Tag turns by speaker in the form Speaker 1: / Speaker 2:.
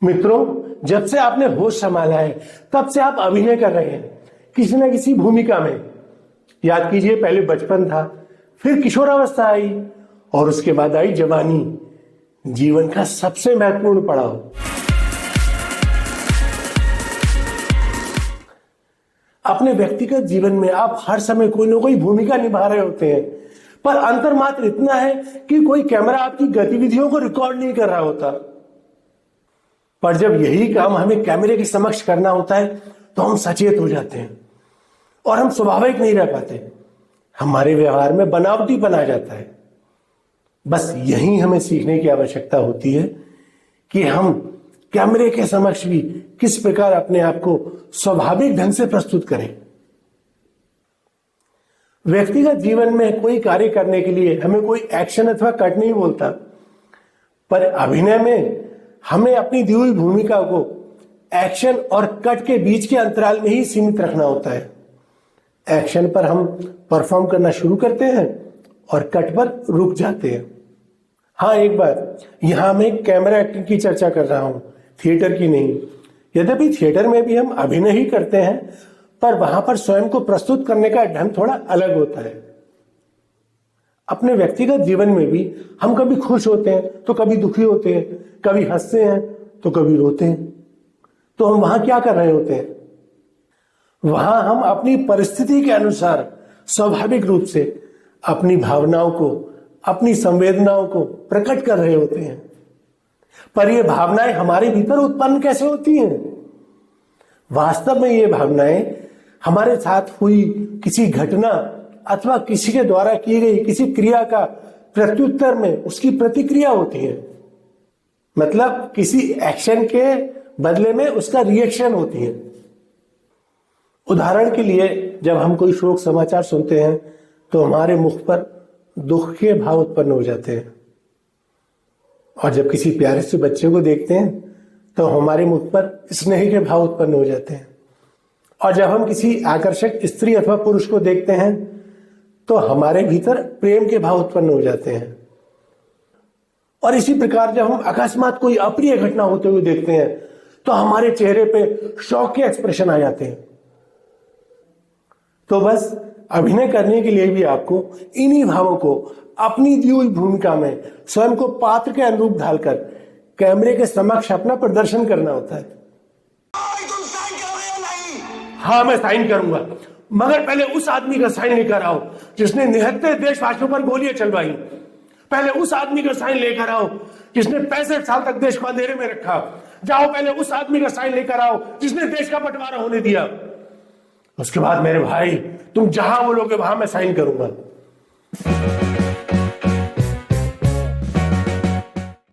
Speaker 1: मित्रों, जब से आपने होश संभाला है तब से आप अभिनय कर रहे हैं किसी न किसी भूमिका में। याद कीजिए, पहले बचपन था, फिर किशोरावस्था आई और उसके बाद आई जवानी, जीवन का सबसे महत्वपूर्ण पड़ाव। अपने व्यक्तिगत जीवन में आप हर समय कोई ना कोई भूमिका निभा रहे होते हैं, पर अंतर मात्र इतना है कि कोई कैमरा आपकी गतिविधियों को रिकॉर्ड नहीं कर रहा होता। पर जब यही काम हमें कैमरे के समक्ष करना होता है तो हम सचेत हो जाते हैं और हम स्वाभाविक नहीं रह पाते। हमारे व्यवहार में बनावटीपन आ जाता है। बस यही हमें सीखने की आवश्यकता होती है कि हम कैमरे के समक्ष भी किस प्रकार अपने आप को स्वाभाविक ढंग से प्रस्तुत करें। व्यक्तिगत जीवन में कोई कार्य करने के लिए हमें कोई एक्शन अथवा कट नहीं बोलता, पर अभिनय में हमें अपनी दी हुई भूमिका को एक्शन और कट के बीच के अंतराल में ही सीमित रखना होता है। एक्शन पर हम परफॉर्म करना शुरू करते हैं और कट पर रुक जाते हैं। हाँ, एक बात, यहां मैं कैमरा एक्टिंग की चर्चा कर रहा हूं, थिएटर की नहीं। यद्यपि थिएटर में भी हम अभिनय ही करते हैं, पर वहां पर स्वयं को प्रस्तुत करने का ढंग थोड़ा अलग होता है। अपने व्यक्तिगत जीवन में भी हम कभी खुश होते हैं तो कभी दुखी होते हैं, कभी हंसते हैं तो कभी रोते हैं। तो हम वहां क्या कर रहे होते हैं? वहां हम अपनी परिस्थिति के अनुसार स्वाभाविक रूप से अपनी भावनाओं को, अपनी संवेदनाओं को प्रकट कर रहे होते हैं। पर ये भावनाएं हमारे भीतर उत्पन्न कैसे होती हैं? वास्तव में ये भावनाएं हमारे साथ हुई किसी घटना अथवा किसी के द्वारा की गई किसी क्रिया का प्रत्युत्तर में उसकी प्रतिक्रिया होती है। मतलब किसी एक्शन के बदले में उसका रिएक्शन होती है। उदाहरण के लिए, जब हम कोई शोक समाचार सुनते हैं तो हमारे मुख पर दुख के भाव उत्पन्न हो जाते हैं, और जब किसी प्यारे से बच्चे को देखते हैं तो हमारे मुख पर स्नेह के भाव उत्पन्न हो जाते हैं, और जब हम किसी आकर्षक स्त्री अथवा पुरुष को देखते हैं तो हमारे भीतर प्रेम के भाव उत्पन्न हो जाते हैं। और इसी प्रकार जब हम अकस्मात कोई अप्रिय घटना होते हुए देखते हैं तो हमारे चेहरे पे शौक के एक्सप्रेशन आ जाते हैं। तो बस अभिनय करने के लिए भी आपको इन्हीं भावों को अपनी दी हुई भूमिका में स्वयं को पात्र के अनुरूप ढालकर कैमरे के समक्ष अपना प्रदर्शन करना होता है।
Speaker 2: तुम साइन करोगे या नहीं?
Speaker 1: हाँ, मैं साइन करूंगा, मगर पहले उस आदमी का साइन लेकर आओ जिसने निहत्थे देशवासियों पर गोलियां चलवाई। पहले उस आदमी का साइन लेकर आओ जिसने 65 साल तक देश को अंधेरे में रखा। जाओ, पहले उस आदमी का साइन लेकर आओ जिसने देश का बंटवारा होने दिया। उसके बाद मेरे भाई, तुम जहां बोलोगे वहां मैं साइन करूंगा।